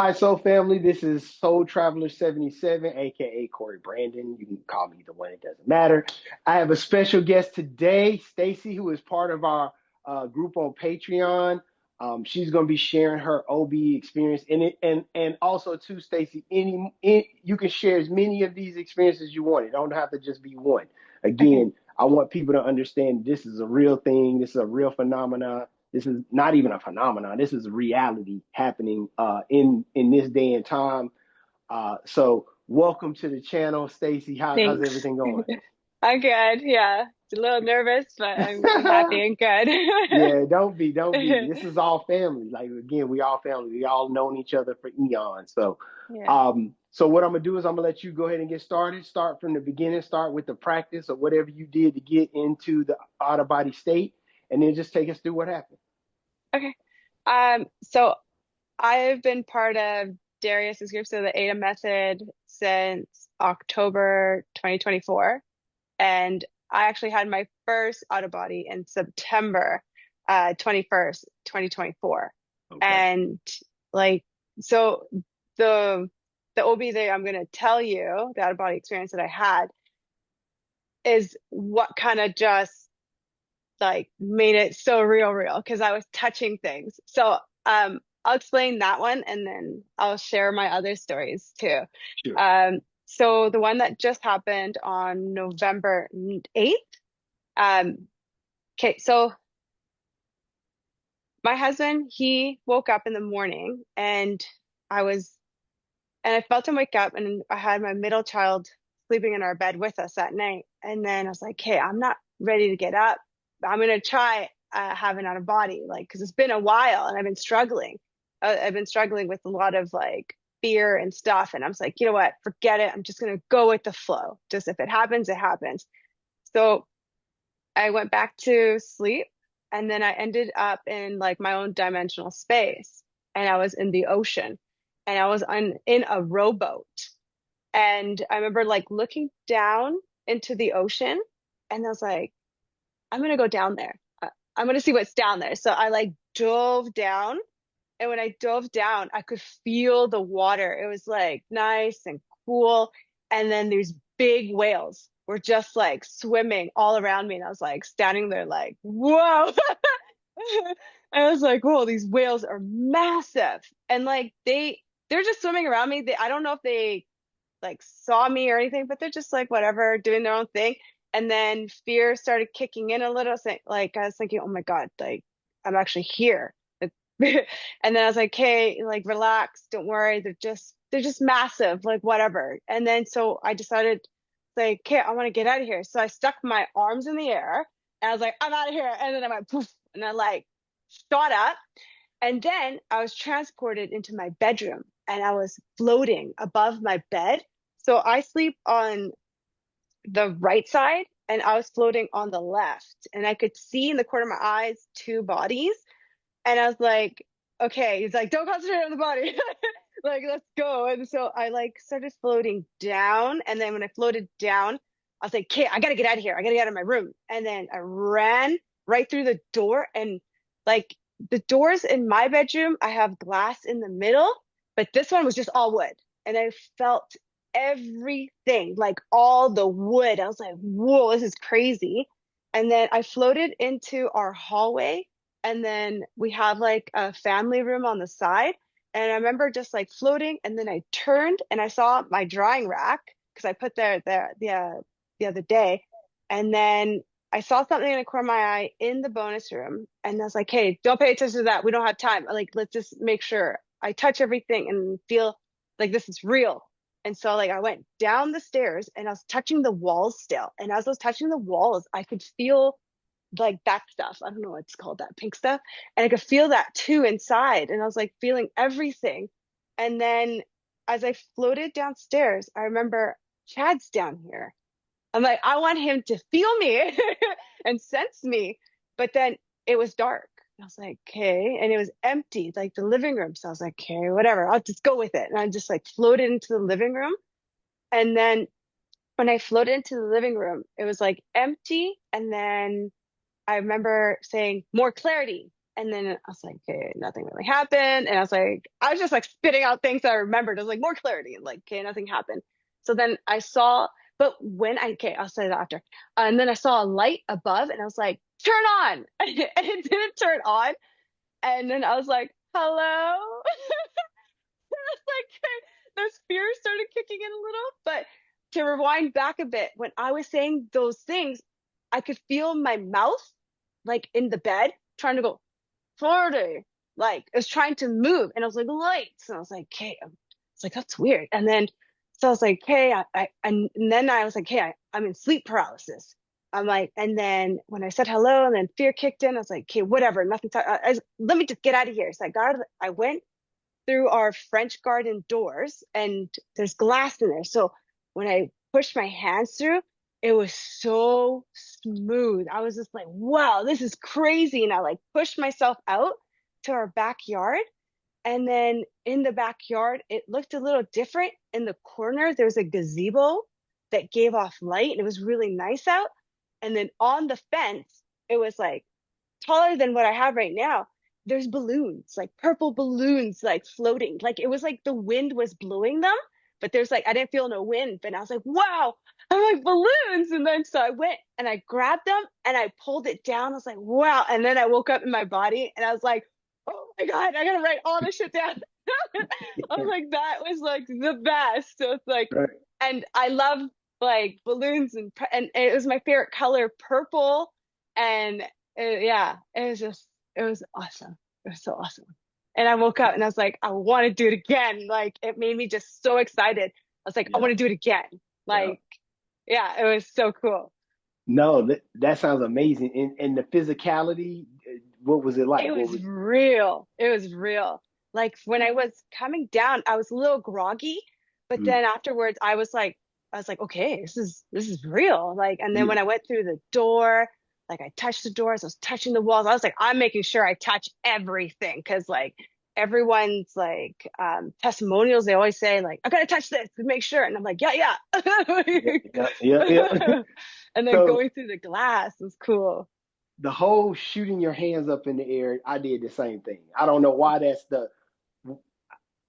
Hi, Soul Family. This is Soul Traveler 77, aka Corey Brandon. You can call me the one, it doesn't matter. I have a special guest today, Stacie, who is part of our group on Patreon. She's going to be sharing her OBE experience in it, and also too, Stacie, you can share as many of these experiences you want. It don't have to just be one. Okay. Again, I want people to understand this is a real thing. This is a real phenomenon. This is not even a phenomenon. This is a reality happening in this day and time. So welcome to the channel, Stacie. How's Thanks. everything going? I'm good. Yeah. It's a little nervous, but I'm happy and Yeah, don't be. good. This is all family. Like again, we all family. We all known each other for eons. So, Yeah. so what I'm gonna do is I'm gonna let you go ahead and get started. Start from the beginning. Start with the practice of whatever you did to get into the out of body state, and then just take us through what happened. Okay. So I've been part of Darius's group, so the ADA method since October 2024. And I actually had my first out of body in September 21st, 2024. Okay. And like so the the OB that I'm gonna tell you, the out of body experience that I had is what kind of just like made it so real because I was touching things. So I'll explain that one and then I'll share my other stories too. Sure. So the one that just happened on November 8th. Okay, so my husband, he woke up in the morning and I was I felt him wake up and I had my middle child sleeping in our bed with us that night. And then I was like, hey, I'm not ready to get up. I'm gonna try having out of body, like, because it's been a while and I've been struggling. I've been struggling with a lot of like fear and stuff. And I was like, you know what? Forget it. I'm just gonna go with the flow. Just if it happens, it happens. So I went back to sleep and then I ended up in like my own dimensional space and I was in the ocean and I was in a rowboat. And I remember like looking down into the ocean and I was like, I'm gonna go down there. I'm gonna see what's down there. So I like dove down. And when I dove down, I could feel the water. It was like nice and cool. And then these big whales were just like swimming all around me. And I was like standing there like, whoa. I was like, whoa, these whales are massive. And like they're just swimming around me. I don't know if they like saw me or anything, but they're just like whatever, doing their own thing. And then fear started kicking in a little. Like I was thinking, oh my God, like I'm actually here. And then I was like, hey, like relax, don't worry, they're just massive, like whatever. And then so I decided, like, okay, I want to get out of here. So I stuck my arms in the air and I was like, I'm out of here. And then I went poof and I like shot up. And then I was transported into my bedroom and I was floating above my bed. So I sleep on the right side and I was floating on the left. And I could see in the corner of my eyes two bodies. And I was like, okay, he's like, don't concentrate on the body. Like, let's go. And so I like started floating down. And then when I floated down, I was like, okay, I gotta get out of here. I gotta get out of my room. And then I ran right through the door. And like the doors in my bedroom, I have glass in the middle, but this one was just all wood. And I felt everything, like all the wood. I was like, whoa, this is crazy. And then I floated into our hallway and then we have like a family room on the side. And I remember just like floating, and then I turned and I saw my drying rack because I put there the other day, and then I saw something in the corner of my eye in the bonus room, and I was like, "Hey, don't pay attention to that. We don't have time. Like, let's just make sure I touch everything and feel like this is real." And so like I went down the stairs and I was touching the walls still, and as I was touching the walls, I could feel like that stuff. I don't know what it's called, that pink stuff. And I could feel that too inside. And I was like feeling everything. And then as I floated downstairs, I remember Chad's down here. I'm like, I want him to feel me and sense me. But then it was dark. I was like, okay. And it was empty, like the living room. So I was like, okay, whatever. I'll just go with it. And I just like floated into the living room. And then when I floated into the living room, it was like empty. And then I remember saying more clarity. And then I was like, okay, nothing really happened. And I was just like spitting out things that I remembered. I was like, more clarity. And like, okay, nothing happened. So then I saw, but okay, I'll say that after. And then I saw a light above and I was like, turn on. And it didn't turn on. And then I was like, hello. It's like those fears started kicking in a little. But to rewind back a bit, when I was saying those things, I could feel my mouth like in the bed trying to go 40, like it was trying to move. And I was like, lights. And I was like, okay, it's like, that's weird. And then so I was like, hey, and then I was like, hey, I'm in sleep paralysis. I'm like, and then when I said hello, and then fear kicked in, I was like, okay, whatever, nothing. Let me just get out of here. So I went through our French garden doors and there's glass in there. So when I pushed my hands through, it was so smooth. I was just like, wow, this is crazy. And I like pushed myself out to our backyard. And then in the backyard, it looked a little different. In the corner, there's a gazebo that gave off light and it was really nice out. And then on the fence, it was like taller than what I have right now. There's balloons, like purple balloons, like floating. Like it was like the wind was blowing them, but there's like, I didn't feel no wind, but I was like, wow, I'm like balloons. And then so I went and I grabbed them and I pulled it down. I was like, wow. And then I woke up in my body and I was like, oh my God, I gotta write all this shit down. I was like, that was like the best. So it's like, Right. and I love like balloons and it was my favorite color, purple. And yeah, it was awesome. It was so awesome. And I woke up and I was like, I want to do it again. Like it made me just so excited. I was like, I Yeah. want to do it again. Yeah. Like, yeah, it was so cool. No, that sounds amazing. And the physicality, what was it like? It What was was? real. It was real. Like when I was coming down, I was a little groggy, but Mm, then afterwards I was like, okay, this is real. Like, and then yeah. when I went through the door, like I touched the doors, I was touching the walls. I was like, I'm making sure I touch everything because like everyone's like testimonials, they always say like, I gotta touch this to make sure. And I'm like, yeah, Yeah. yeah. Yeah. Yeah. Yeah. And then So going through the glass was cool. the whole shooting your hands up in the air, I did the same thing. I don't know why that's the.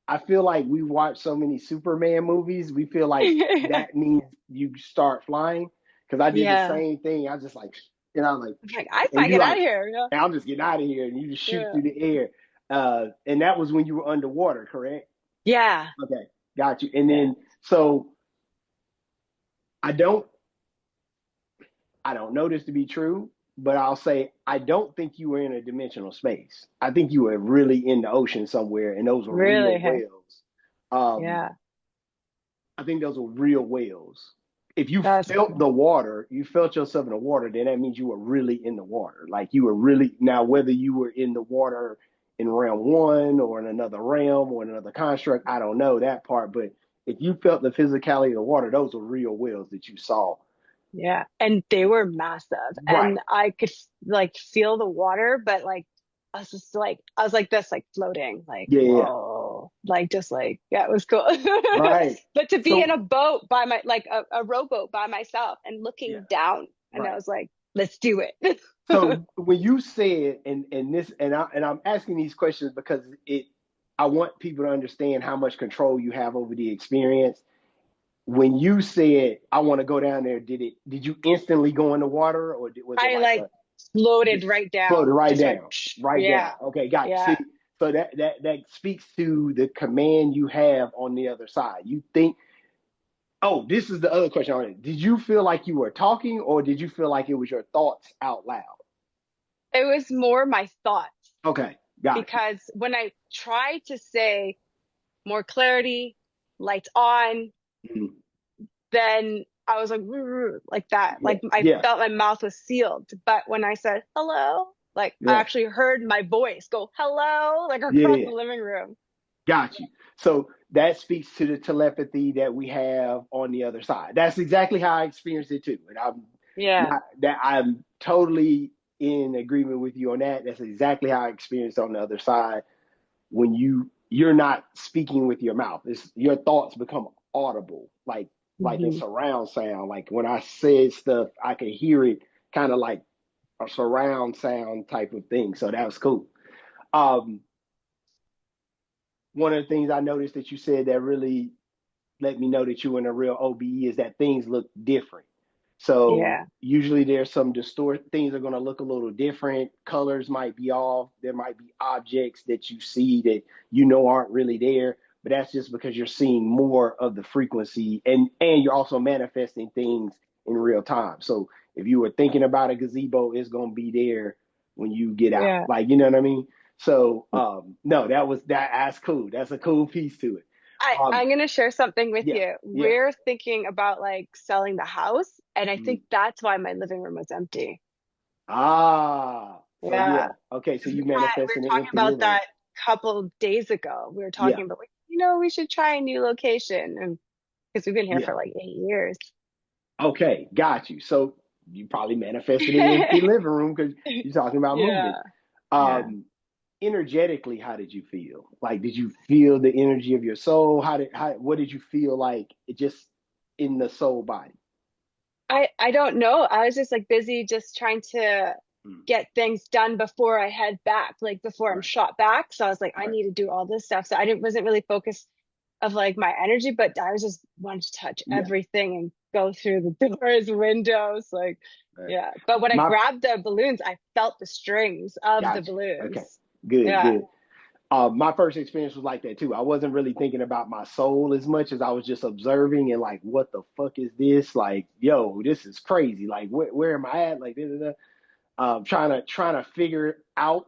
I feel like we watch so many Superman movies. We feel like that means you start flying. Because I did the Yeah. same thing. I just like, you know, like, I'm like, I and find you get out like, of here. Yeah. "Hey, I'm just getting out of here," and you just shoot Yeah. through the air. And that was when you were underwater, correct? Yeah. Okay, got you. And Yeah. then so I don't I don't know this to be true, but I'll say I don't think you were in a dimensional space. I think you were really in the ocean somewhere, and those were real Really? Hey. whales. Um, Yeah. I think those were real whales. If you That's felt cool. the water, you felt yourself in the water, then that means you were really in the water. Like you were really now, whether you were in the water in realm one or in another realm or in another construct, I don't know that part. But if you felt the physicality of the water, those were real whales that you saw. Yeah. And they were massive. Right. And I could like feel the water, but like I was like this, like floating, like, Yeah. Yeah. whoa. Like just like, yeah, it was cool. Right. But to be in So a boat by like a rowboat by myself and yeah. looking down, and I Right. was like, let's do it. So when you said and this and I'm asking these questions because it I want people to understand how much control you have over the experience. When you said I want to go down there, did you instantly go in the water or was it I like like a floated just right floated down, right just went, down, right down? yeah, Okay, got you. yeah. See, so that speaks to the command you have on the other side. You think, oh, this is the other question on it. Did you feel like you were talking or did you feel like it was your thoughts out loud? It was more my thoughts Okay, got you. because when I tried to say more clarity, lights on, Mhm. then I was like, like that. Yeah, Like I yeah, felt my mouth was sealed. But when I said hello, like I yeah, actually heard my voice go hello, like across yeah. the living room. Got you. So that speaks to the telepathy that we have on the other side. That's exactly how I experienced it too. And Yeah. I'm totally in agreement with you on that. That's exactly how I experienced on the other side. When you're not speaking with your mouth, it's your thoughts become audible, like a Hmm. surround sound. Like when I said stuff, I could hear it kind of like a surround sound type of thing. So that was cool. Um, one of the things I noticed that you said that really let me know that you in a real OBE is that things look different. So Yeah. usually there's some distort things are going to look a little different. Colors might be off. There might be objects that you see that you know aren't really there, but that's just because you're seeing more of the frequency and you're also manifesting things in real time. So if you were thinking about a gazebo, it's going to be there when you get out. Yeah. Like, you know what I mean? So no, that's cool. That's a cool piece to it. Um, I'm gonna share something with yeah, you. yeah. We're thinking about like selling the house, and I Mm. think that's why my living room was empty. So Yeah. yeah. Okay, so 'Cause you we were manifesting an talking empty about living room. that a couple days ago. We were Yeah, talking about like, we should try a new location, and because we've been here yeah. for like 8 years. Okay, got you. So you probably manifested an empty living room because you're talking about moving. Yeah. Yeah. Um, energetically, how did you feel? Like, did you feel the energy of your soul? What did you feel like just in the soul body? I don't know. I was just like busy just trying to Mm, get things done before I head back, like before I'm right, shot back. So I was like, I right, need to do all this stuff. So I didn't wasn't really focused of like my energy, but I was just wanted to touch yeah, everything and go through the doors, windows, like right. yeah. But when I My grabbed the balloons, I felt the strings of the Gotcha. Okay, balloons. good, Yeah. good. My first experience was like that too. I wasn't really thinking about my soul as much as I was just observing and like, what the fuck is this? Like, yo, this is crazy. Like, where am I at? Like, da, da, da. Trying to figure out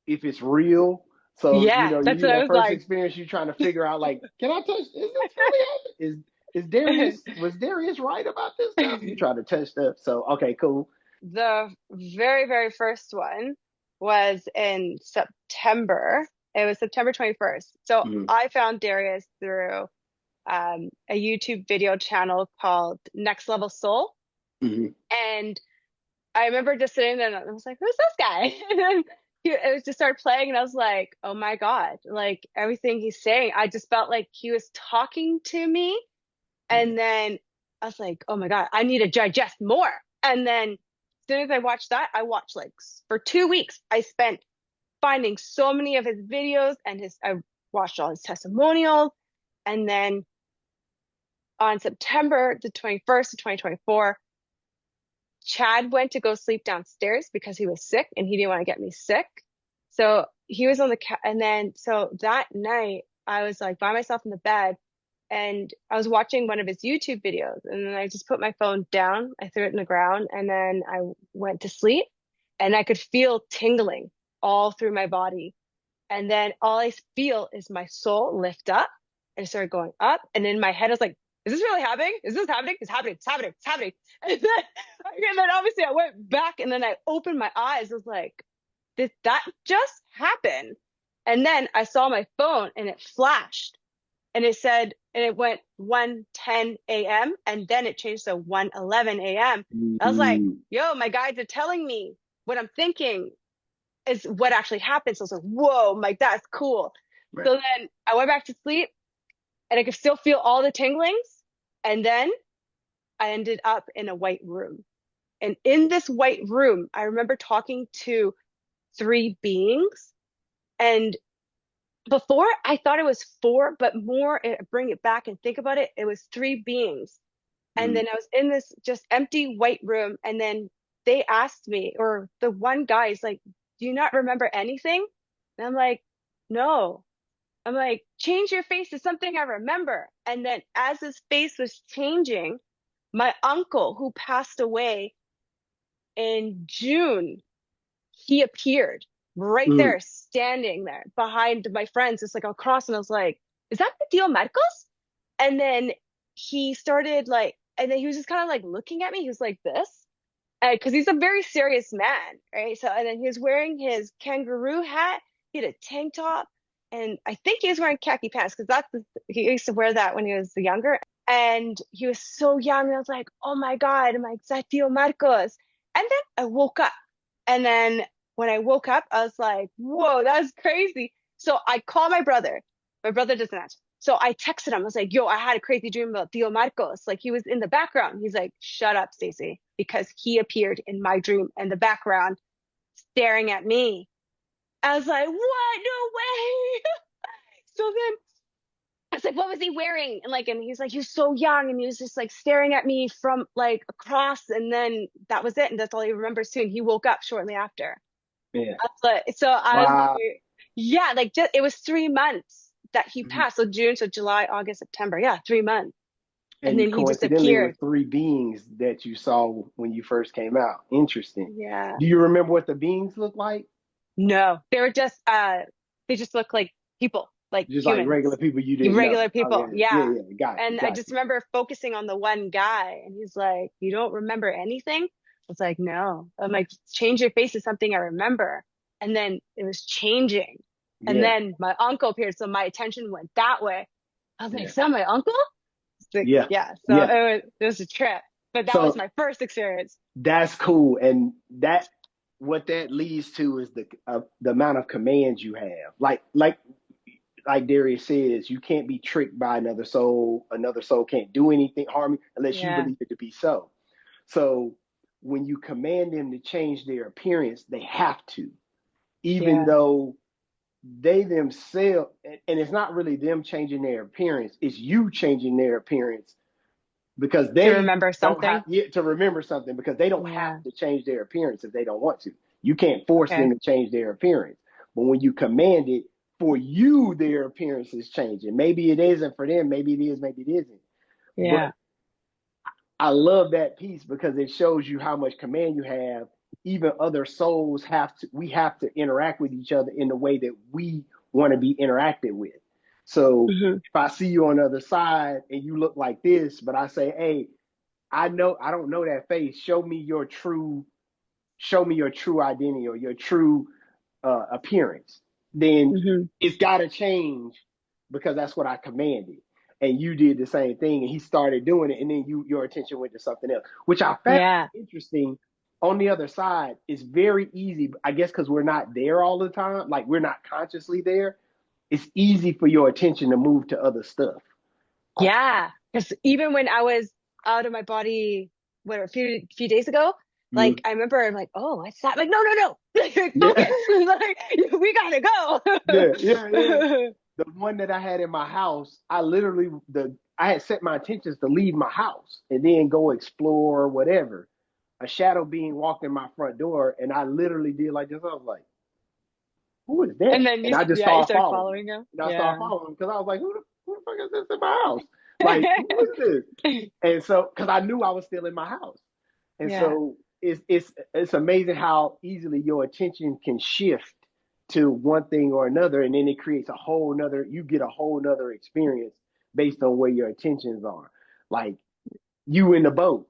if it's real. So Yeah, that's what I that was first like. experience, you trying to figure out like, can I touch? Is this really happening? Is Darius was Darius right about this stuff? You try to touch stuff. So okay, cool. The very, very first one was in September. It was September 21st. So Mm-hmm, I found Darius through a YouTube video channel called Next Level Soul. mm-hmm, And I remember just sitting there and I was like, who's this guy? And then it was just started playing and I was like, oh my God, like everything he's saying, I just felt like he was talking to me. yeah. And then I was like, oh my God, I need to digest more. And then as soon as I watched that, I watched like for 2 weeks, I spent finding so many of his videos and I watched all his testimonials. And then on September the 21st of 2024, Chad went to go sleep downstairs because he was sick and he didn't want to get me sick. So he was on the and then so that night I was like by myself in the bed and I was watching one of his YouTube videos and then I just put my phone down, I threw it in the ground and then I went to sleep and I could feel tingling all through my body. And then all I feel is my soul lift up and it started going up. And in my head, I was like, is this really happening? Is this happening? It's happening. It's happening. It's happening. And then obviously I went back and then I opened my eyes. I was like, did that just happen? And then I saw my phone and it flashed and it said, and it went 1:10 a.m. and then it changed to 1:11 a.m. I was like, Mm, yo, my guides are telling me what I'm thinking is what actually happened. So I was like, whoa, like that's cool. right. So then I went back to sleep and I could still feel all the tinglings. And then I ended up in a white room. And in this white room, I remember talking to three beings. And before I thought it was four, but more bring it back and think about it, it was three beings. And Mm, then I was in this just empty white room. And then they asked me, or the one guy is like, do you not remember anything? And I'm like, no. I'm like, change your face to something I remember. And then as his face was changing, my uncle who passed away in June, he appeared right mm, there, standing there behind my friends, just like across. And I was like, is that the Tio Marcos? And then he started like, and then he was just kind of like looking at me. He was like this, because he's a very serious man, right? So, and then he was wearing his kangaroo hat. He had a tank top, and I think he was wearing khaki pants because he used to wear that when he was younger. And he was so young, and I was like, oh my God, I'm like, Zatio Marcos. And then I woke up, and then when I woke up, I was like, whoa, that's crazy. So I called my brother. My brother doesn't answer. So I texted him. I was like, yo, I had a crazy dream about Tio Marcos. Like he was in the background. He's like, shut up, Stacie, because he appeared in my dream in the background staring at me. I was like, what? No way. So then I was like, what was he wearing? And he's like, he was so young and he was just like staring at me from like across. And then that was it. And that's all he remembers too. And he woke up shortly after. Yeah. So I was Wow. like, yeah, like just, it was 3 months that he Mhm. passed. So June, so July, August, September. Yeah, 3 months. And And then he just coincidentally, were appeared. three beings that you saw when you first came out. Interesting. Yeah. Do you remember what the beings looked like? No, they were just, they just look like people, like Just like regular humans, people you didn't know. regular people. Okay. Yeah, Yeah. yeah. Got you. And I Got just you. remember focusing on the one guy and he's like, you don't remember anything? I was like, no. I'm like, change your face is something I remember. And then it was changing. And Yeah. then my uncle appeared. So my attention went that way. I was like, Yeah. is that my uncle? It's like, Yeah. yeah. So Yeah. it was a trip, but that was So my first experience. that's cool. And that what that leads to is the amount of commands you have. Like Darius says, you can't be tricked by another soul. Another soul can't do anything harm you unless you Yeah. believe it to be so. So when you command them to change their appearance, they have to, even Yeah. though they themselves, and it's not really them changing their appearance, it's you changing their appearance because To they remember don't have something. yet to remember something because they don't have Yeah. to change their appearance if they don't want to. You can't force them Okay. to change their appearance. But when you command it for you, their appearance is changing. Maybe it isn't for them, maybe it is, maybe it isn't. But Yeah. I love that piece because it shows you how much command you have. Even other souls we have to interact with each other in the way that we want to be interacted with. So Hmm. if I see you on the other side and you look like this, but I say, hey, I don't know that face. Show me your true identity or your true appearance. Then Hmm. it's got to change because that's what I commanded. And you did the same thing, and he started doing it, and then your attention went to something else, which I found Yeah. interesting. On the other side, it's very easy, I guess, because we're not there all the time, like we're not consciously there. It's easy for your attention to move to other stuff. Yeah. Because even when I was out of my body, what, a few days ago, Mm. like I remember I'm like, oh, what's that? Like, no, no, no. Like, Yeah, focus. Like, we gotta yeah, yeah, yeah. go. The one that I had in my house, I had set my intentions to leave my house and then go explore whatever. A shadow being walked in my front door, and I literally did like this. I was like, "Who is And that?" then And I just you started start following him. following him. And I started Yeah. following him because I was like, who the fuck is this in my house? Like, who is this?" And so, because I knew I was still in my house, and Yeah. so it's amazing how easily your attention can shift to one thing or another, and then it creates a whole nother. You get a whole nother experience based on where your attentions are. Like you in the boat,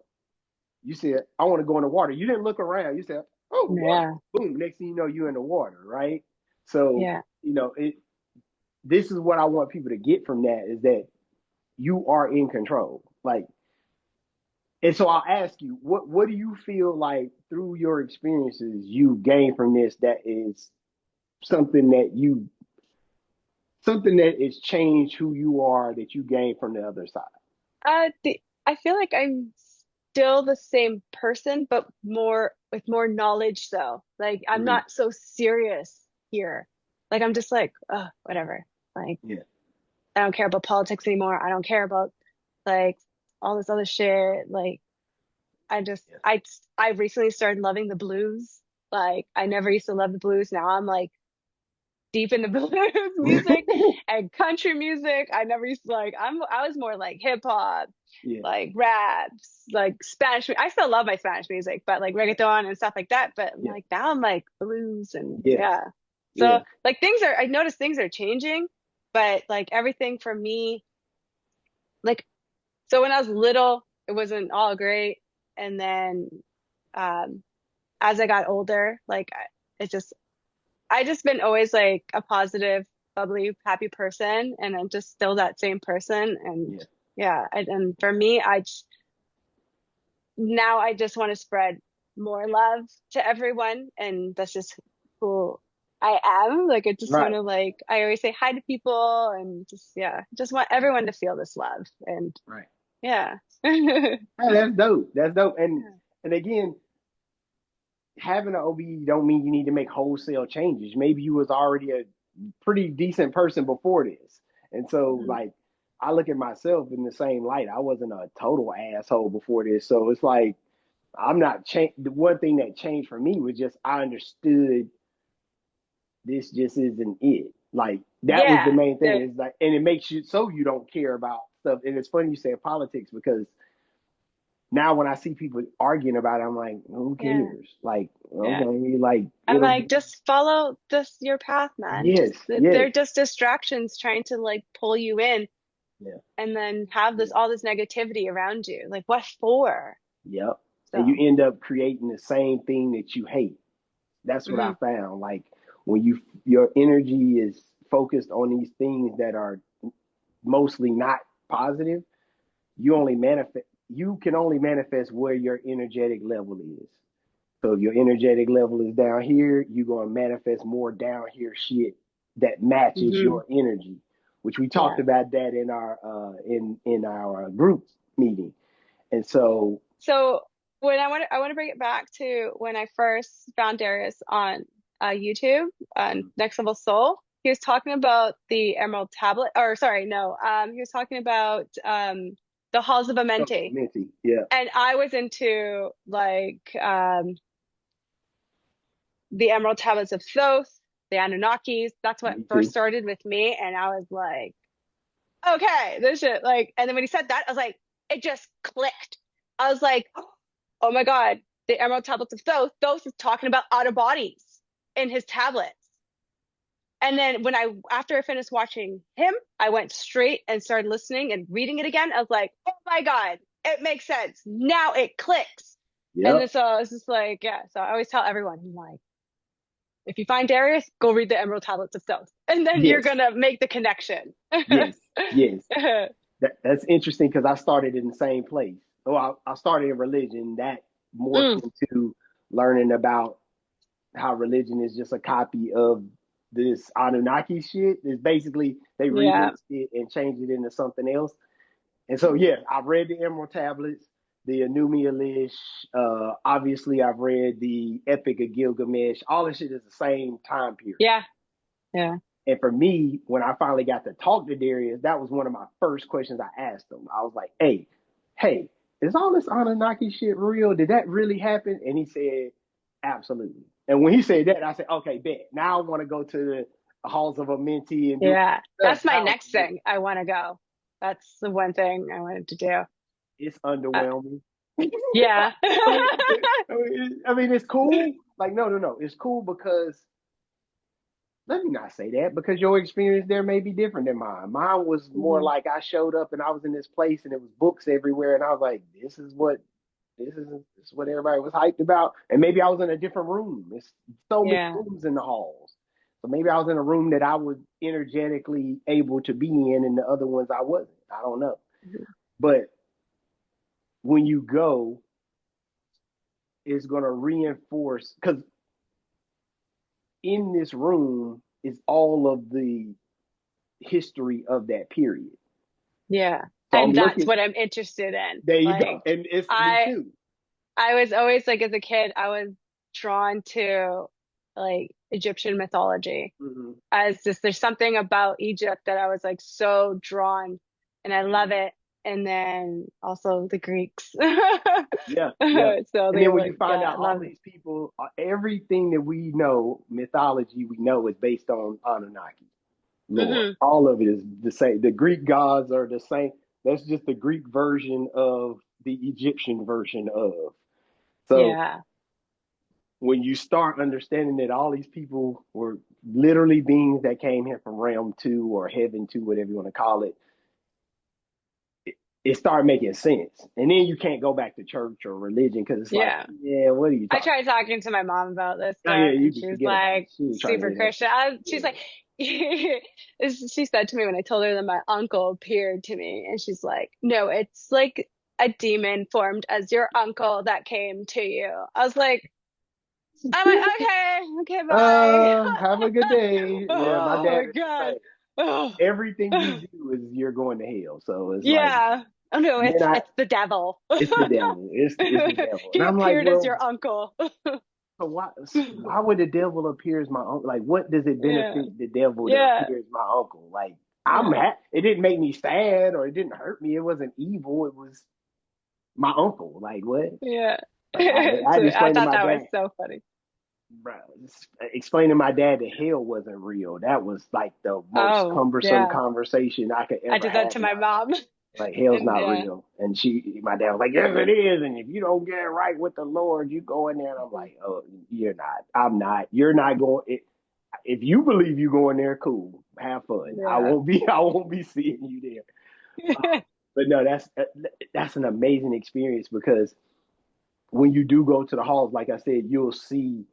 you said, "I want to go in the water." You didn't look around. You said, "Oh, water!" Yeah. Boom. Next thing you know, you're in the water, right? So Yeah. it. This is what I want people to get from that is that you are in control. Like, and so I'll ask you, what do you feel like through your experiences you gain from this that is something that you something that has changed who you are that you gain from the other side? I feel like I'm still the same person, but more with more knowledge though. Like I'm Mm, not so serious here. Like I'm just like, oh, whatever. Like yeah, I don't care about politics anymore. I don't care about like all this other shit. Like I just yeah, I recently started loving the blues. Like I never used to love the blues. Now I'm like deep in the blues music and country music. I never used to like I was more like hip hop, yeah, like raps, like Spanish. I still love my Spanish music, but like yeah, reggaeton and stuff like that. But yeah, like now I'm like blues and yeah, yeah. yeah. So like I noticed things are changing, but like everything for me, like so when I was little, it wasn't all great. And then um as I got older, like it just I just been always like a positive, bubbly, happy person, and I'm just still that same person. And Yeah. yeah, and for me, now I just want to spread more love to everyone, and that's just who I am. Like I just want Right, to like I always say hi to people, and just yeah, just want everyone to feel this love, and right. yeah. Hey, that's dope. That's dope. And again, having an OBE don't mean you need to make wholesale changes. Maybe you was already a pretty decent person before this. And so Mhm. like I look at myself in the same light. I wasn't a total asshole before this. So it's like I'm not change the one thing that changed for me was just I understood this just isn't it. Like that was the Yeah. main thing. It's like and it makes you so you don't care about stuff. And it's funny you say politics because now when I see people arguing about it, I'm like, who Yeah. cares? Like, Yeah. okay, like I'm it'll like, be just follow your path, man. yes, Just yes, they're just distractions trying to like pull you in yeah, and then have yeah, all this negativity around you. Like, what for? yep. And you So, end up creating the same thing that you hate. That's what I mhm, found. Like when your energy is focused on these things that are mostly not positive, you can only manifest where your energetic level is. So if your energetic level is down here, you're gonna manifest more down here shit that matches mhm, your energy, which we talked yeah. about that in our in our group meeting. And so So when I want to bring it back to when I first found Darius on YouTube on Next Level Soul. He was talking about the Emerald Tablet, or sorry, no, he was talking about the Halls of oh, Amenti, Minty, yeah, and I was into like the Emerald Tablets of Thoth, the Anunnakis. That's what me first too. started with me, and I was like, okay, this shit, like, and then when he said that, I was like, it just clicked. I was like, oh my God, the Emerald Tablets of Thoth. Thoth is talking about out of bodies in his tablets. And then after I finished watching him, I went straight and started listening and reading it again. I was like, oh my God, it makes sense. Now it clicks. And then Yep, so it's just like, yeah. So I always tell everyone, I'm like, if you find Darius, go read the Emerald Tablets of Thoth. And then you're yes, gonna make the connection. yes, yes. That's interesting because I started in the same place. So I started in religion that morphed Mm, into learning about how religion is just a copy of this Anunnaki shit. It's basically they yeah. remixed it and changed it into something else. And so yeah, I've read the Emerald Tablets, the Enuma Elish. Obviously, I've read the Epic of Gilgamesh. All this shit is the same time period. Yeah. Yeah. And for me, when I finally got to talk to Darius, that was one of my first questions I asked him. I was like, hey, is all this Anunnaki shit real? Did that really happen? And he said, absolutely. And when he said that, I said, okay, bet. Now I want to go to the halls of Amenti and do Yeah. stuff. That's my Now next thing. I want to go. That's the one thing I wanted to do. it's Uh, underwhelming. yeah. I mean, it's cool. Like, no. It's cool because let me not say that because your experience there may be different than mine. Mine was more Mhm. like I showed up and I was in this place and it was books everywhere and I was like, this is what everybody was hyped about. And maybe I was in a different room. There's so many Yeah. rooms in the halls. So maybe I was in a room that I was energetically able to be in and the other ones I wasn't. I don't know. Mhm. But when you go, it's gonna reinforce because in this room is all of the history of that period. Yeah. So I'm And that's looking. what I'm interested in. There you go, Like and it's me I too. I was always like as a kid, I was drawn to like Egyptian mythology. Mm-hmm. As just there's something about Egypt that I was like so drawn and I love Mm-hmm. it. And then also the Greeks. Yeah, yeah. So And they then were when you like, find yeah, I out all love it. these people, everything that we know, mythology we know is based on Anunnaki lore. Hmm. All of it is the same. The Greek gods are the same. That's just the Greek version of the Egyptian version of. So Yeah. when you start understanding that all these people were literally beings that came here from realm two or heaven two, whatever you want to call it, it started making sense. And then you can't go back to church or religion because it's like, Yeah. yeah, what are you I talking tried talking to my mom about this about? Oh, yeah, stuff, you and can she's forget about it. like She ain't trying to super hear that Christian. shit. She's like, Yeah. she said to me when I told her that my uncle appeared to me, and she's like, no, it's like a demon formed as your uncle that came to you. I was like, I'm like, okay, okay, bye. Have a good day. Yeah, my Oh dad my is the God. same. Oh, Everything you do is you're going to hell. So it's like, yeah. Oh no, and then it's the devil. it's the devil. It's the devil. And He I'm like, appeared as well, your uncle. So why would the devil appear as my uncle? Like, what does it Yeah. benefit the devil to Yeah. appear as my uncle? Like, Yeah. it didn't make me sad or it didn't hurt me. It wasn't evil. It was my uncle. Like, what? Yeah. Like, I had So to I explain to thought my that was dad, so funny. bro, explaining to my dad that hell wasn't real. That was like the most Oh, cumbersome yeah. conversation I could I ever did that have to in my my life. mom. Like, hell's And not yeah. real. And my dad was like, yes, it is. And if you don't get it right with the Lord, you go in there. And I'm like, oh, you're not. I'm not. You're not going. If you believe you going there, cool. Have fun. I Yeah. won't be. I won't be seeing you there. But no, that's an amazing experience because when you do go to the halls, like I said, you'll see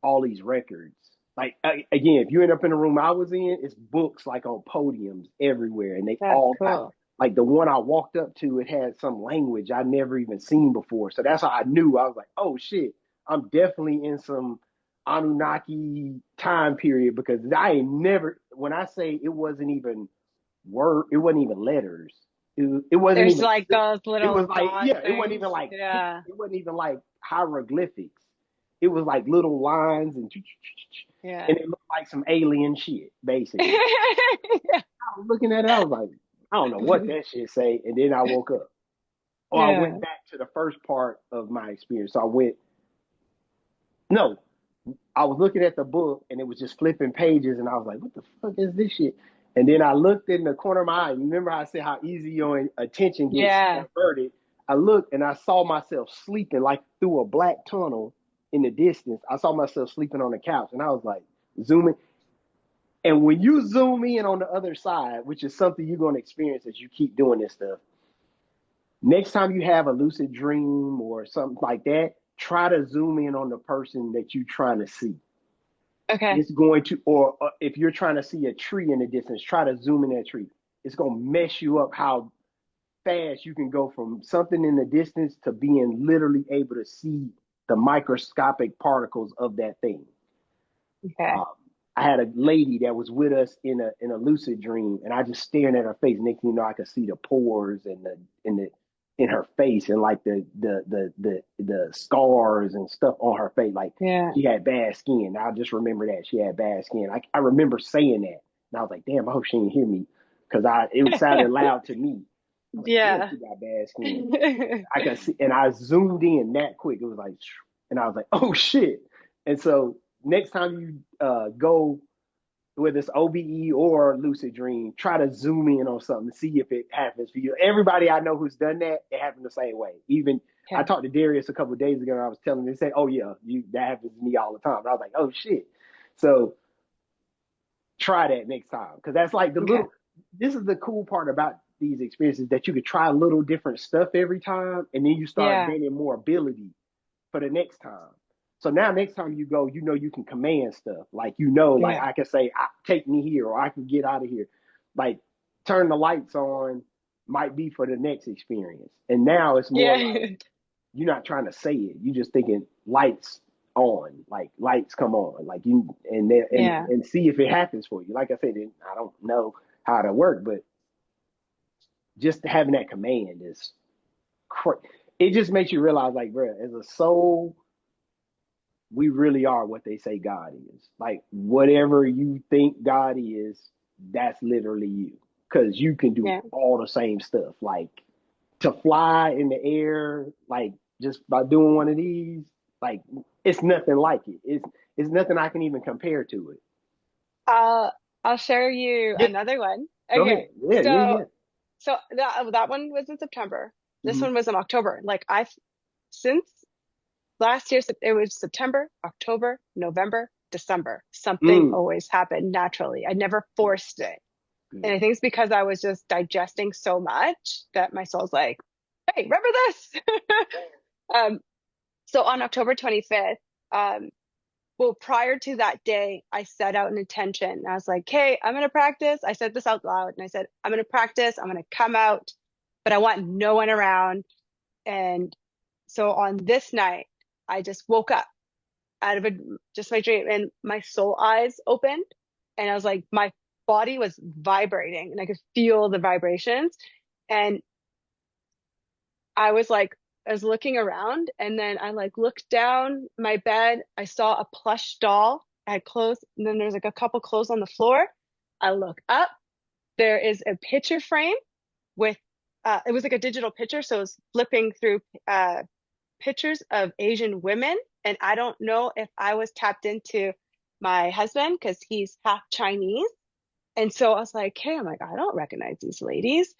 all these records. Like again, if you end up in the room I was in, it's books like on podiums everywhere, and they That's all got cool. like the one I walked up to. It had some language I never even seen before, so that's how I knew. I was like, oh shit, I'm definitely in some Anunnaki time period because I ain't never. When I say it wasn't even it wasn't even letters. It wasn't There's even. like those It little was like dot yeah, it wasn't things. even like Yeah. it wasn't even like hieroglyphics. It was like little lines Yeah. and it looked like some alien shit, basically. I was looking at it, I was like, I don't know what that shit say, and then I woke up. Or I went Yeah. back to the first part of my experience. So I went, no, I was looking at the book and it was just flipping pages, and I was like, what the fuck is this shit? And then I looked in the corner of my eye. Remember how I said how easy your attention gets Yeah. diverted? I looked and I saw myself sleeping like through a black tunnel in the distance. I saw myself sleeping on the couch, and I was like zooming. And when you zoom in on the other side, which is something you're going to experience as you keep doing this stuff, next time you have a lucid dream or something like that, try to zoom in on the person that you're trying to see. Okay. It's going to, or if you're trying to see a tree in the distance, try to zoom in that tree. It's going to mess you up how fast you can go from something in the distance to being literally able to see the microscopic particles of that thing. Okay. Um, I had a lady that was with us in a lucid dream, and I just staring at her face. Next thing you know, I could see the pores and the in her face and like the scars and stuff on her face. Like Yeah. she had bad skin. I just remember that she had bad skin. I remember saying that, and I was like, damn, I hope she didn't hear me because I it sounded loud to me. I was like, damn, Yeah. she got bad skin. I could see, and I zoomed in that quick. It was like, and I was like, oh shit. And so next time you go, whether it's OBE or lucid dream, try to zoom in on something to see if it happens for you. Everybody I know who's done that, it happened the same way. Even I Okay. talked to Darius a couple of days ago, and I was telling him, they said, "Oh yeah, that happens to me all the time." And I was like, "Oh shit!" So try that next time because that's like the Okay. little. This is the cool part about these experiences that you could try little different stuff every time, and then you start Yeah. gaining more ability for the next time. So now next time you go, you know you can command stuff. Like like Yeah. I can say, take me here or I can get out of here. Like turn the lights on might be for the next experience. And now it's more like Yeah. you're not trying to say it. You're just thinking lights on, like lights come on. Like you Yeah. and see if it happens for you. Like I said, I don't know how to work, but just having that command is it just makes you realize like, bro, as a soul, we really are what they say God is. Like whatever you think God is, that's literally you. Because you can do Yeah. all the same stuff. Like to fly in the air, like just by doing one of these, like it's nothing like it. It's nothing I can even compare to it. I'll I'll share you Yeah, another one. go ahead. Okay. Yeah, yeah, So yeah. that one was in September. This Mm-hmm. one was in October. Like I've since last year, it was September, October, November, December. Something Mm. always happened naturally. I never forced it. And I Good. think it's because I was just digesting so much that my soul's like, hey, remember this? um, so on October 25th, um, well, prior to that day, I set out an intention. I was like, hey, I'm going to practice. I said this out loud and I said, I'm going to practice. I'm going to come out, but I want no one around. And so on this night, I just woke up out of just my dream and my soul eyes opened and I was like, my body was vibrating and I could feel the vibrations. And I was like I was looking around, and then I like looked down my bed. I saw a plush doll. I had clothes, and then there's like a couple clothes on the floor. I look up. There is a picture frame with it was like a digital picture, so it was flipping through pictures of Asian women. And I don't know if I was tapped into my husband because he's half Chinese. And so I was like, hey, I'm like, I don't recognize these ladies.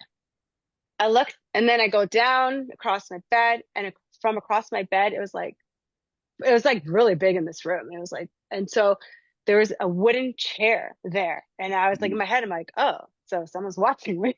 I look, and then I go down across my bed, and from across my bed, it was like really big in this room. It was like, and so there was a wooden chair there, and I was like in my head, I'm like, oh, so someone's watching me.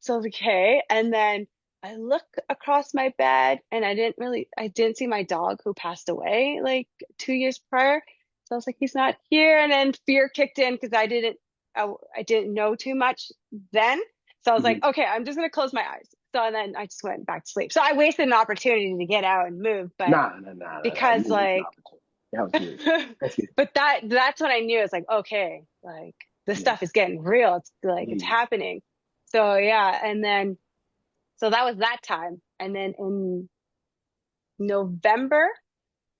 So I was like, okay, and then I look across my bed, and I didn't see my dog who passed away like 2 years prior. So I was like, he's not here, and then fear kicked in because I didn't know too much then. So I was like, Mhm. okay, I'm just gonna close my eyes. So and then I just went back to sleep. So I wasted an opportunity to get out and move, but Nah. You because didn't miss an like opportunity. That was good. That's good. but that's when I knew it's like, okay, like this Yeah. stuff is getting real. It's like it's Yeah. happening. So yeah, and then so that was that time. And then in November,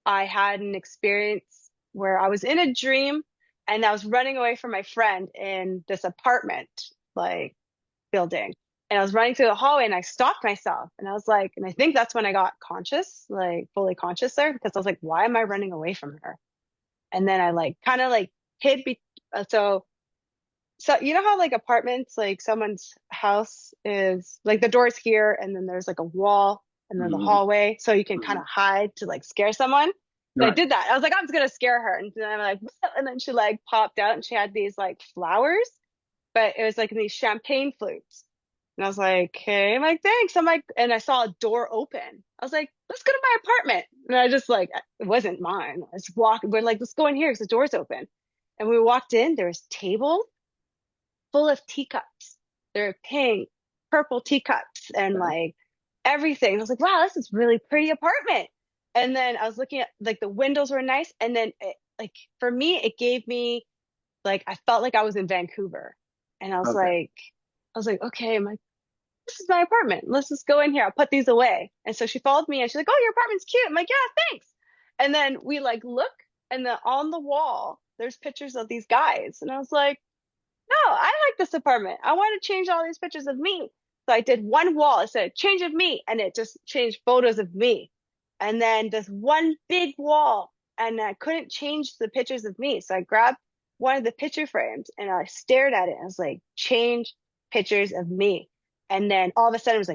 I had an experience where I was in a dream and I was running away from my friend in this apartment like building. And I was running through the hallway and I stopped myself. And I was like, and I think that's when I got conscious, like fully conscious there, because I was like, why am I running away from her? And then I like kind of like hid so you know how like apartments, like someone's house is like the door's here and then there's like a wall and then the Mhm. hallway so you can kind Mhm. of hide to like scare someone. So I Right. did that. I was like, I'm just gonna scare her. And then I'm like, and then she like popped out and she had these like flowers, but it was like in these champagne flutes. And I was like, okay, I'm like, thanks. I'm like, and I saw a door open. I was like, let's go to my apartment. And I just like, it wasn't mine. I just walked, we're like, let's go in here because the door's open. And we walked in, there was tables full of teacups. They're pink, purple teacups and Okay. like everything. I was like, wow, this is really pretty apartment. And then I was looking at like the windows were nice. And then like for me, it gave me like I felt like I was in Vancouver. And Okay. I was like, okay, I'm like, this is my apartment. Let's just go in here. I'll put these away. And so she followed me and she's like, oh, your apartment's cute. I'm like, yeah, thanks. And then we like look and then on the wall, there's pictures of these guys. And I was like, no, I like this apartment. I want to change all these pictures of me. So I did one wall. It said change of me. And it just changed photos of me. And then this one big wall. And I couldn't change the pictures of me. So I grabbed one of the picture frames and I stared at it. And I was like, change pictures of me. And then all of a sudden it was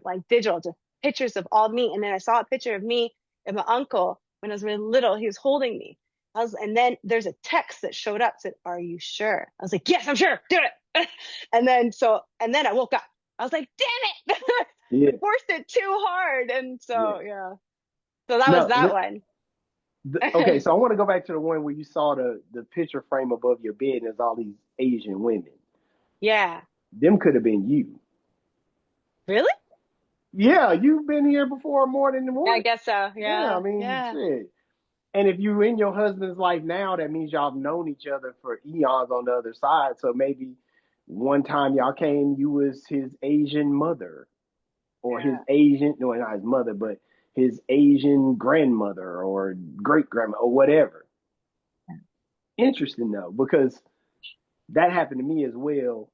like digital, just pictures of all me. And then I saw a picture of me and my uncle when I was really little. He was holding me. And then there's a text that showed up said, "Are you sure?" I was like, "Yes, I'm sure. Do it." And then I woke up. I was like, "Damn it!" Yeah. I forced it too hard, and Yeah. so yeah. So that was No. that one. Okay. So I want to go back to the one where you saw the picture frame above your bed and there's all these Asian women. Yeah. Them could have been you. Really? Yeah, you've been here before more than Yeah, I once. guess so. Yeah, I Yeah. mean, Yeah. shit. And if you're in your husband's life now, that means y'all have known each other for eons on the other side. So maybe one time y'all came, you was his Asian mother or his Yeah. Asian, no, not his mother, but his Asian grandmother or great grandma or whatever. Interesting though, because that happened to me as well.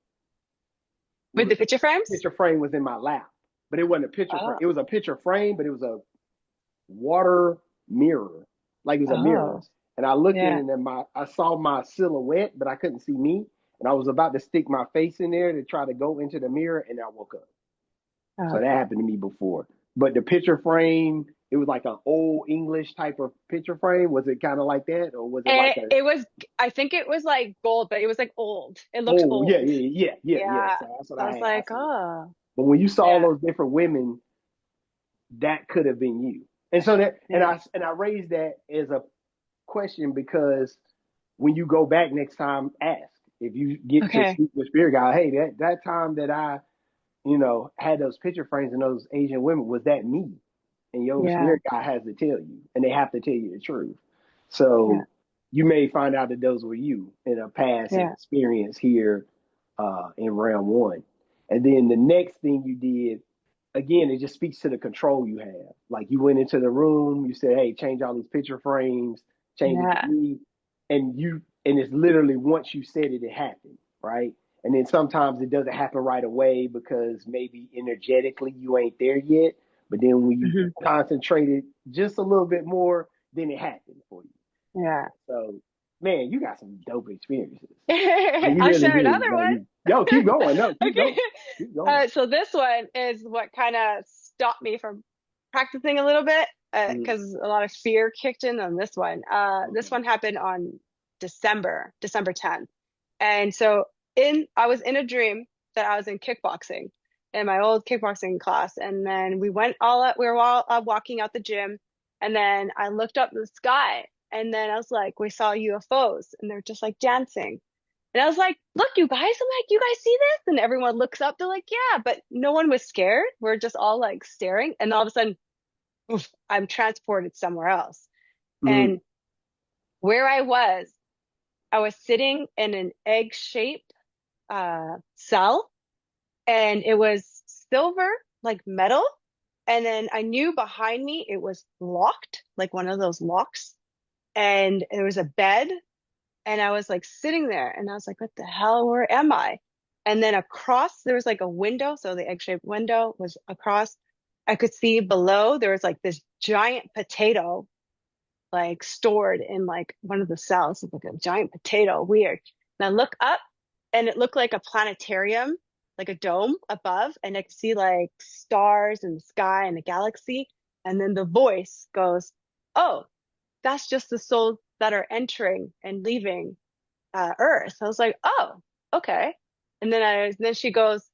With With the the picture frames? picture frame was in my lap, but it wasn't a picture frame. Oh. It was a picture frame, but it was a water mirror, like it was a mirror. Oh. And I looked in Yeah. it and I saw my silhouette, but I couldn't see me. And I was about to stick my face in there to try to go into the mirror, and I woke up. So that Okay. happened to me before. But the picture frame, it was like an old English type of picture frame. Was it kind of like that, or was it And like a it was, I think it was like gold, but it was like old. It looked oh old. yeah. Yeah. So that's what So I I was had. I like, said. oh, But when you saw all yeah. those different women, that could have been you. And so that Yeah. and I raised that as a question because when you go back next time, ask if you get to Okay. speak with spirit guide. Hey, that time that I had those picture frames and those Asian women, was that me? And your Yeah. spirit guide has to tell you, and they have to tell you the truth. Yeah. So you may find out that those were you in a past Yeah. experience here in round one. And then the next thing you did again, it just speaks to the control you have. Like you went into the room, you said, "Hey, change all these picture frames, change it to Yeah. me," and it's literally once you said it, it happened, right? And then sometimes it doesn't happen right away because maybe energetically you ain't there yet. But then when you Hmm. concentrate it just a little bit more, then it happens for you. Yeah. So, man, you got some dope experiences. Man, you I'll really share do. another Like, one. yo, keep going. No, keep Okay. going. Keep going. So this one is what kind of stopped me from practicing a little bit Mm, because a lot of fear kicked in on this one. This okay. one happened on December 10th. And so I was in a dream that I was in kickboxing in my old kickboxing class. And then we were all walking out the gym. And then I looked up the sky and then I was like, we saw UFOs and they're just like dancing. And I was like, look, you guys, I'm like, you guys see this? And everyone looks up, they're like, yeah, but no one was scared. We're just all like staring. And all of a sudden, oof, I'm transported somewhere else. Mm, And where I was sitting in an egg-shaped cell, and it was silver, like metal. And then I knew behind me it was locked, like one of those locks. And there was a bed and I was like sitting there and I was like, what the hell? Where am I? And then across, there was like a window. So the egg-shaped window was across. I could see below there was like this giant potato, like stored in like one of the cells, like a giant potato. Weird. And I look up and it looked like a planetarium, like a dome above. And I could see like stars in the sky and a galaxy. And then the voice goes, oh, that's just the souls that are entering and leaving Earth. I was like, oh, okay. And then she goes,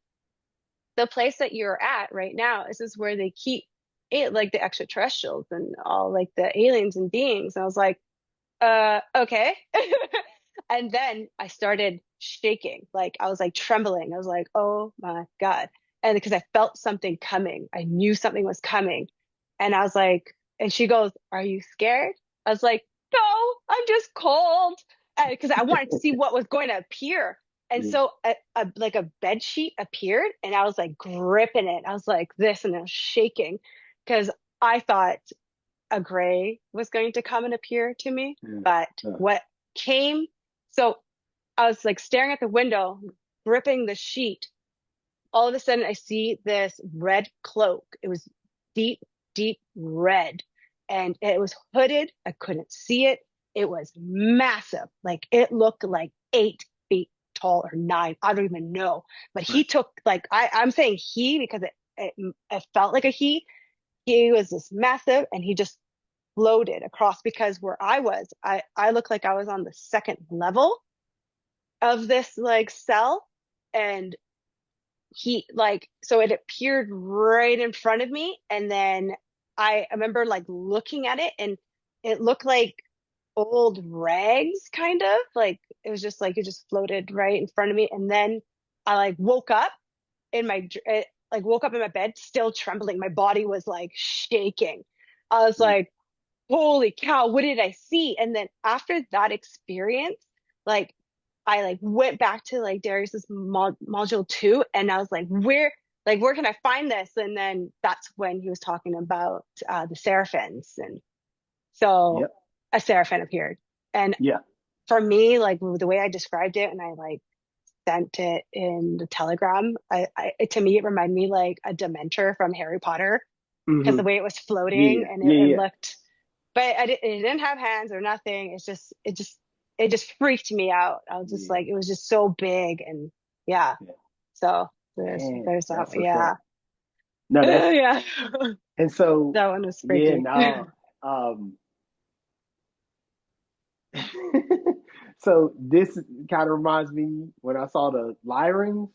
the place that you're at right now, this is where they keep it, like the extraterrestrials and all like the aliens and beings. And I was like, okay. And then I started shaking, like I was like trembling. I was like, oh my God. And because I felt something coming, I knew something was coming. And I was like, and she goes, are you scared? I was like, no, I'm just cold. Because I wanted to see what was going to appear. And mm, so like a bed sheet appeared and I was like gripping it. I was like this and I was shaking because I thought a gray was going to come and appear to me. mm, But uh, what came, so I was like staring at the window, gripping the sheet. All of a sudden, I see this red cloak. It was deep, deep red, and it was hooded. I couldn't see it. It was massive. Like it looked like 8 feet tall or nine. I don't even know. But he took like I'm saying he because it felt like a he. He was this massive, and he just floated across because where I looked like I was on the second level of this like cell, and he like so it appeared right in front of me and then I remember like looking at it and it looked like old rags kind of like it was just like it just floated right in front of me and then I like woke up in like woke up in my bed still trembling, my body was like shaking. I was mm, like, holy cow, what did I see? And then after that experience, like I like went back to like Darius's module 2 and I was like where can I find this? And then that's when he was talking about the saraphins. And so yep. a seraphim appeared. And Yeah. for me, like the way I described it and I like sent it in the telegram, to me, it reminded me like a Dementor from Harry Potter because Mm-hmm. the way it was floating Yeah. and Yeah. it Yeah. looked, but it didn't have hands or nothing. It just freaked me out. I was just Yeah. like, it was just so big and yeah. Yeah. So Man, there's that. that's what's Yeah. up. No, that's Yeah. and so That one was yeah, freaky. no. Um so this kind of reminds me when I saw the Lyrans,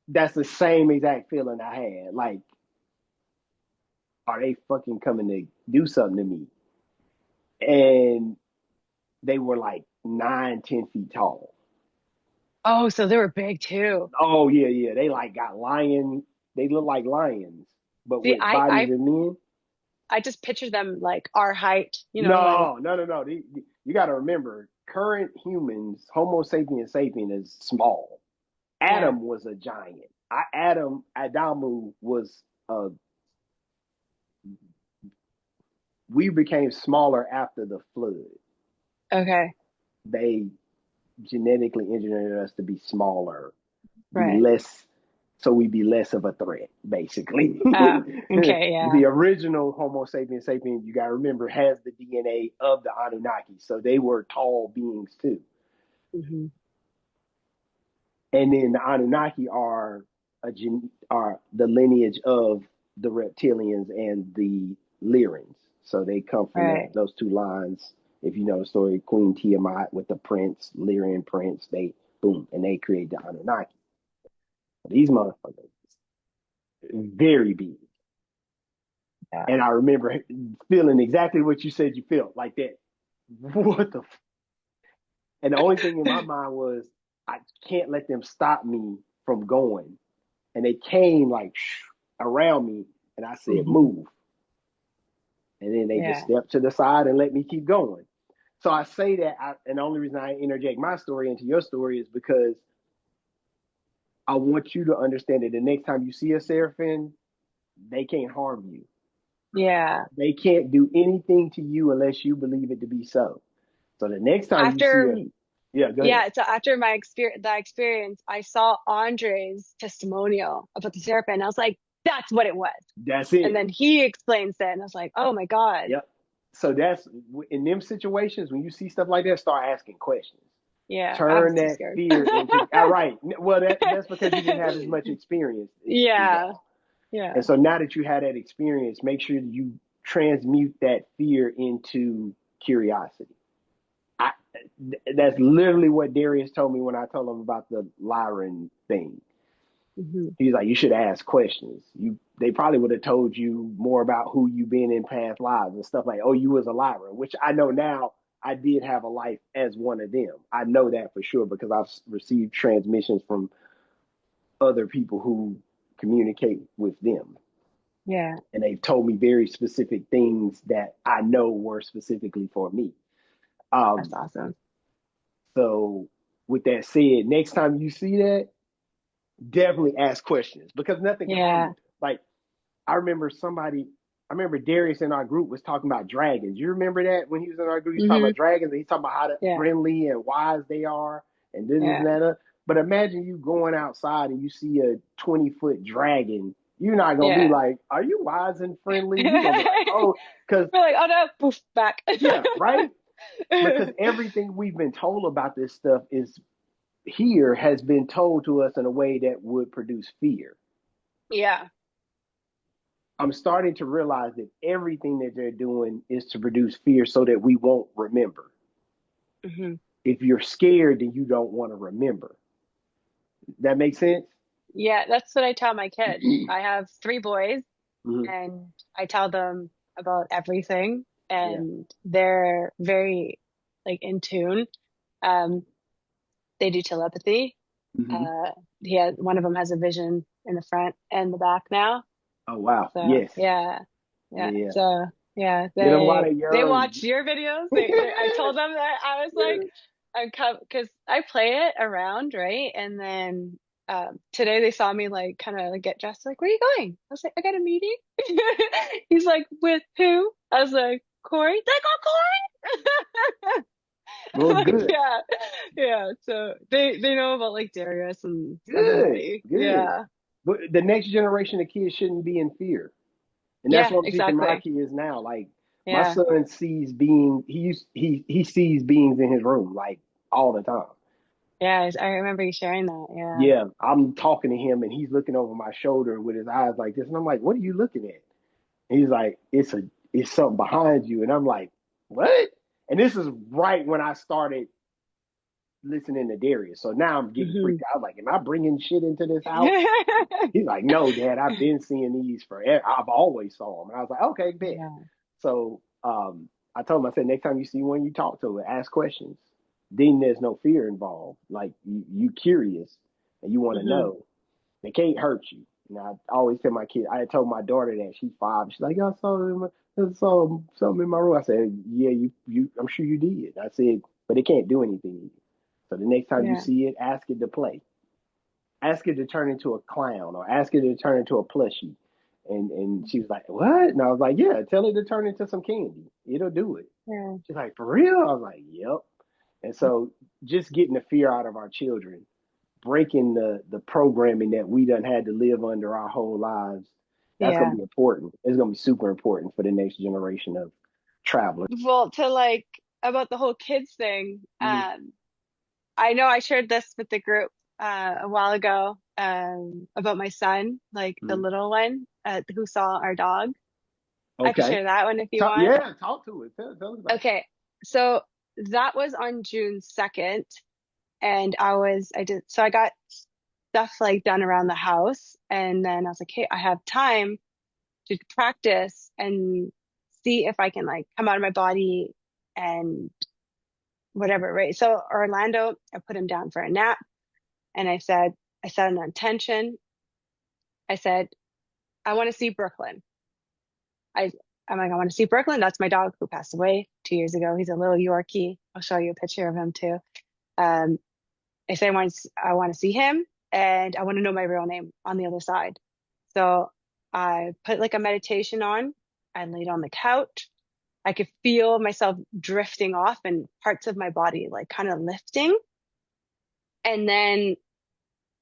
that's the same exact feeling I had. Like, are they fucking coming to do something to me? And they were like 9, 10 feet tall. Oh, so they were big too. Oh yeah, yeah. They like got they look like lions, but See, with bodies of men. I just picture them like our height, like, No, no, no, no. You got to remember, current humans, Homo sapien sapien is small. yeah. Adam was a giant. Adamu was we became smaller after the flood. Okay. They genetically engineered us to be smaller, be Right. less, so we be less of a threat, basically. Oh, okay. Yeah. The original Homo sapiens sapiens, you got to remember, has the DNA of the Anunnaki, so they were tall beings too. Hmm. And then the Anunnaki are the lineage of the reptilians and the Lyrians. So they come from Right. those two lines. If you know the story, Queen Tiamat with the prince, Lyrian prince, they boom, and they create the Anunnaki. These motherfuckers, very big. Yeah. And I remember feeling exactly what you said you felt, like that. What the? And the only thing in my mind was, I can't let them stop me from going. And they came like around me, and I said, Hmm. move. And then they just Yeah. stepped to the side and let me keep going. So I say that, and the only reason I interject my story into your story is because I want you to understand that the next time you see a seraphim, they can't harm you. Yeah. They can't do anything to you unless you believe it to be so. So the next time you see After, a, yeah, go ahead. yeah, so after my experience, I saw Andre's testimonial about the seraphim, and I was like, that's what it was. That's And it. then he explains it, and I was like, oh my God. Yep. So that's in them situations when you see stuff like that, start asking questions. Yeah, I was Turn too that scared. fear into all right. Well, that's because you didn't have as much experience is Yeah, all. yeah, And so now that you had that experience, make sure you transmute that fear into curiosity. I, that's literally what Darius told me when I told him about the Lyran thing. hmm, He's like, you should ask questions. They probably would have told you more about who you've been in past lives and stuff like, oh, you was a Lyran, which I know now I did have a life as one of them. I know that for sure because I've received transmissions from other people who communicate with them. yeah. And they've told me very specific things that I know were specifically for me. That's Um, awesome. so with that said, next time you see that, definitely ask questions because nothing can harm Yeah. you. Like I remember Darius in our group was talking about dragons. You remember that when he was in our group, he's talking Hmm. about dragons and he's talking about how Yeah, friendly and wise they are and this yeah. and that. But imagine you going outside and you see a 20-foot dragon. You're not gonna be Yeah. like, "Are you wise and friendly?" You're gonna be like, We're "Oh, because like, oh no, poof, back. yeah, right." Because everything we've been told about this stuff is here has been told to us in a way that would produce fear. Yeah. I'm starting to realize that everything that they're doing is to produce fear so that we won't remember. Hmm. If you're scared, then you don't want to remember. That makes sense? Yeah, that's what I tell my kids. I have three boys, Mm-hmm. and I tell them about everything, Yeah. and they're very like in tune. Um, they do telepathy. Mm-hmm. Uh, he has one of them has a vision in the front and the back now. Oh, wow. So Yes. yeah, yeah. Yeah. So yeah, Get them while they're they young. watch your videos. I told them that I was like, Yeah. I'm come because I play it around, right? And then today they saw me like kind of get dressed, like, where are you going? I was like, I got a meeting. He's like, with who? I was like, Corey. They go Corey. Well, Like, good. yeah, yeah. So they know about like Darius and Good. everybody. Good. Yeah, But the next generation of kids shouldn't be in fear. And that's yeah, what I'm teaching my exactly. kids now. Like my Yeah, son sees he sees beings in his room like all the time. yeah. I remember you sharing that. Yeah, Yeah, I'm talking to him and he's looking over my shoulder with his eyes like this, and I'm like, "What are you looking at?" And he's like, it's something behind you," and I'm like, "What?" And this is right when I started listening to Darius, so now I'm getting hmm. freaked out. Like, am I bringing shit into this house? He's like, "No, Dad, I've been seeing these forever. I've always saw them." And I was like, "Okay, bet." Yeah, So I told him, I said, next time you see one, you talk to it, ask questions. Then there's no fear involved. Like you curious and you want to hmm. know. They can't hurt you. And I always tell my kid. I told my daughter that she's 5. She's like, "I saw something in my room." I said, "Yeah, you. I'm sure you did." I said, "But it can't do anything to you. So the next time you Yeah, see it, ask it to play. ask it to turn into a clown or ask it to turn into a plushie. And she was like, what? And I was like, yeah, tell it to turn into some candy. It'll do it. Yeah. She's like, for real? I was like, yep. And so just getting the fear out of our children, breaking the programming that we done had to live under our whole lives, that's gonna Yeah. be important. It's gonna be super important for the next generation of travelers. Well, to like about the whole kids thing, Mhm. I know I shared this with the group a while ago about my son, like the Mhm. little one who saw our dog. I can Okay. share that one if you Talk, want. yeah, talk to it. Tell us about it. Okay, so that was on June 2nd, and I got stuff like done around the house, and then I was like, hey, I have time to practice and see if I can like come out of my body and whatever, right? So Orlando, I put him down for a nap, and I set an intention. I said, I want to see Brooklyn. I, I'm like, I want to see Brooklyn. That's my dog who passed away 2 years ago. He's a little Yorkie. I'll show you a picture of him too. Um, I said, I want to see him and I want to know my real name on the other side. So I put like a meditation on. I laid on the couch. I could feel myself drifting off and parts of my body like kind of lifting. And then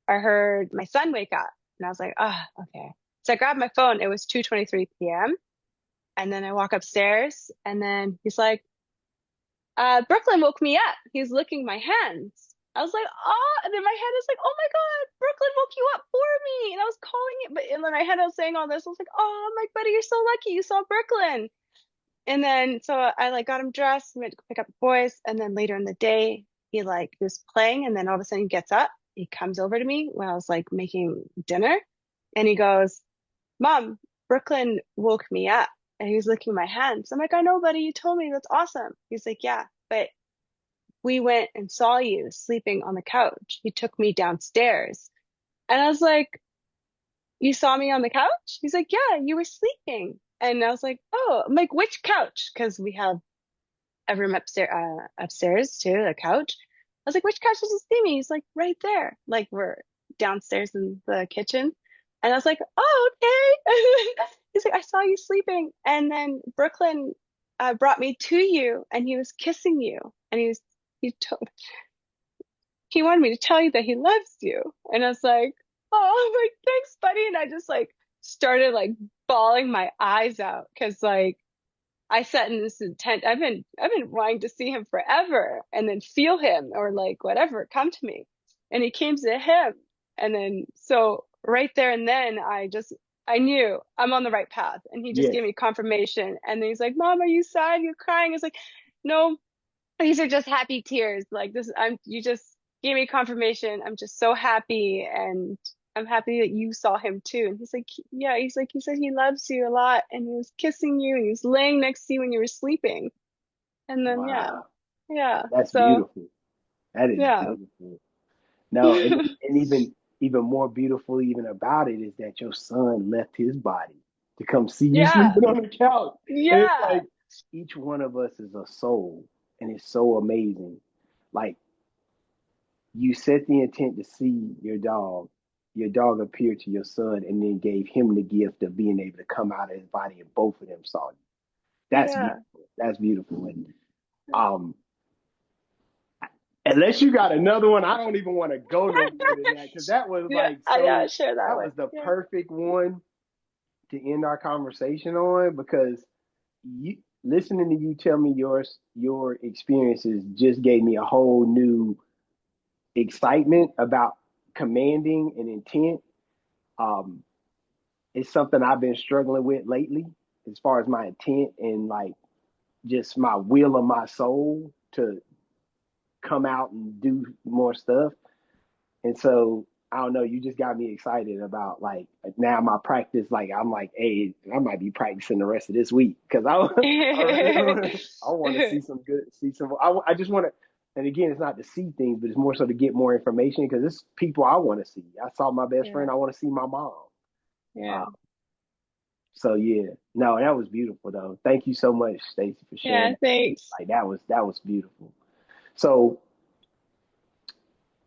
I heard my son wake up and I was like, oh, okay. So I grabbed my phone. It was 2:23 p.m. And then I walk upstairs and then he's like, Brooklyn woke me up. He's licking my hands. I was like, oh, and then my head is like, oh my God, Brooklyn woke you up for me. And I was calling it, but in my head I was saying all this. I was like, oh, my buddy, you're so lucky you saw Brooklyn. And then so I like got him dressed, went to pick up the boys, and then later in the day, he was playing, and then all of a sudden he gets up, he comes over to me when I was like making dinner, and he goes, Mom, Brooklyn woke me up. And he was licking my hands. I'm like, I know, buddy, you told me that's awesome. He's like, yeah, but we went and saw you sleeping on the couch. He took me downstairs. And I was like, you saw me on the couch? He's like, yeah, you were sleeping. And I was like, oh, I'm like, which couch? Because we have a room upstairs too, a couch. I was like, which couch did you see me? He's like, right there. Like we're downstairs in the kitchen. And I was like, oh, okay. He's like, I saw you sleeping. And then Brooklyn brought me to you and he was kissing you. And he told, he wanted me to tell you that he loves you. And I was like, oh, I'm like, thanks, buddy. And I just like started like bawling my eyes out because like I set in this intent. I've been wanting to see him forever and then feel him or like whatever come to me. And he came to him. And then so right there and then I knew I'm on the right path. And he just Yes. gave me confirmation. And then he's like, Mom, are you sad? You're crying. It's like, no, these are just happy tears. Like this, you just gave me confirmation. I'm just so happy and I'm happy that you saw him too. And he's like, yeah, he's like, he said he loves you a lot and he was kissing you and he was laying next to you when you were sleeping. And then, yeah, Wow. yeah. That's So, beautiful. That is yeah. beautiful. No, and even more beautiful even about it is that your son left his body to come see you Yeah. sleeping on the couch. And it's Yeah. like each one of us is a soul, and it's so amazing. Like you set the intent to see your dog appeared to your son, and then gave him the gift of being able to come out of his body, and both of them saw you. That's Yeah. beautiful. That's beautiful. And um, unless you got another one, I don't even want to go no more than that because that was Yeah. like I gotta so. share that That one. was the Yeah. perfect one to end our conversation on because you listening to you tell me your experiences just gave me a whole new excitement about commanding and intent. Um, it's something I've been struggling with lately as far as my intent and like just my will of my soul to come out and do more stuff. And so I don't know, you just got me excited about like now my practice. Like I'm like, hey, I might be practicing the rest of this week because I really I want to see some good, see some. I just want to, and again, it's not to see things, but it's more so to get more information because it's people I want to see. I saw my best Yeah. friend. I want to see my mom. Yeah. Uh, so yeah, no, that was beautiful though. Thank you so much, Stacie, for sharing Yeah. that. Thanks. Like that was beautiful. So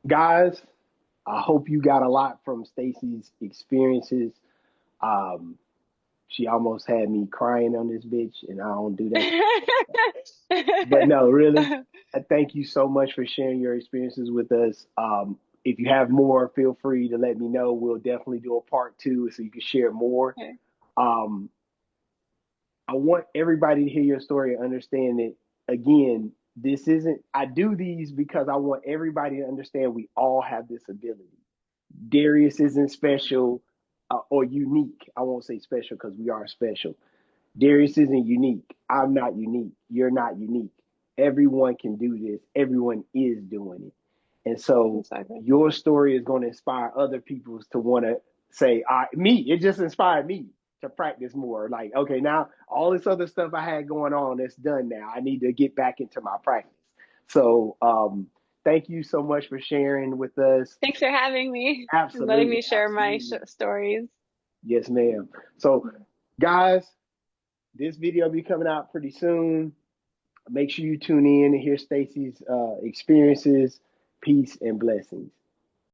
guys, I hope you got a lot from Stacie's experiences. Um, she almost had me crying on this bitch, and I don't do that. But no, really, I thank you so much for sharing your experiences with us. If you have more, feel free to let me know. We'll definitely do a part two so you can share more. Okay. Um, I want everybody to hear your story and understand that, again, this isn't, I do these because I want everybody to understand we all have this ability. Darius isn't special or unique. I won't say special because we are special. Darius isn't unique. I'm not unique. You're not unique. Everyone can do this. Everyone is doing it. And so Exactly. your story is going to inspire other people to want to say, me, it just inspired me to practice more. Like, okay, now all this other stuff I had going on, that's done now. I need to get back into my practice. So, thank you so much for sharing with us. Thanks for having me and letting Absolutely. me share my Absolutely. stories. Yes, ma'am. So, guys, this video will be coming out pretty soon. Make sure you tune in and hear Stacie's experiences. Peace and blessings.